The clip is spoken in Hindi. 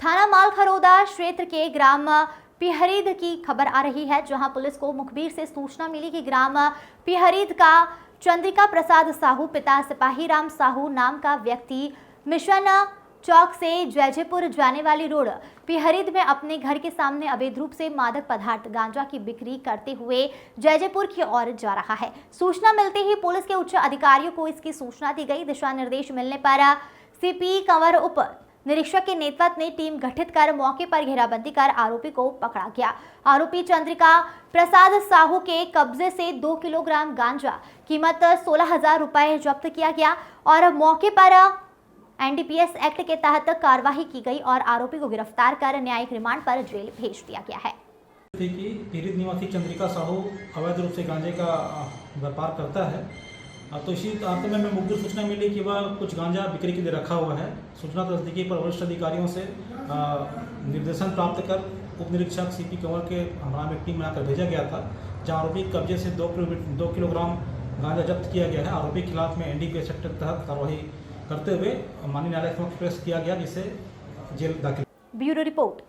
थाना मालखरोदा क्षेत्र के ग्राम पिहरीद की खबर आ रही है, जहां पुलिस को मुखबिर से सूचना मिली कि ग्राम पिहरीद का चंद्रिका प्रसाद साहू पिता सिपाही राम साहू नाम का व्यक्ति मिशन चौक से जयजयपुर जाने वाली रोड पिहरीद में अपने घर के सामने अवैध रूप से मादक पदार्थ गांजा की बिक्री करते हुए जयजयपुर की ओर जा रहा है। सूचना मिलते ही पुलिस के उच्च अधिकारियों को इसकी सूचना दी गई। दिशा निर्देश मिलने पर सीपी कंवर उप निरीक्षक के नेतृत्व में टीम गठित कर मौके पर घेराबंदी कर आरोपी को पकड़ा गया। आरोपी चंद्रिका प्रसाद साहू के कब्जे से 2 किलोग्राम गांजा कीमत 16,000 रुपए जब्त किया गया और मौके पर एनडीपीएस एक्ट के तहत कार्रवाई की गई और आरोपी को गिरफ्तार कर न्यायिक रिमांड पर जेल भेज दिया गया है। कि पीड़ित निवासी चंद्रिका साहू अवैध रूप से गांजे का व्यापार करता है, तो इसी आते में मुखबिर सूचना मिली कि वह कुछ गांजा बिक्री के लिए रखा हुआ है। सूचना तस्दीकी पर वरिष्ठ अधिकारियों से निर्देशन प्राप्त कर उप निरीक्षक सीपी कंवर के हमारा में टीम बनाकर भेजा गया था, जहां आरोपी कब्जे से 2 किलोग्राम गांजा जब्त किया गया है। आरोपी के खिलाफ में एनडीपीएस एक्ट के तहत कार्रवाई करते हुए माननीय न्यायालय समक्ष पेश किया गया, जिसे जेल दाखिल। Bureau report.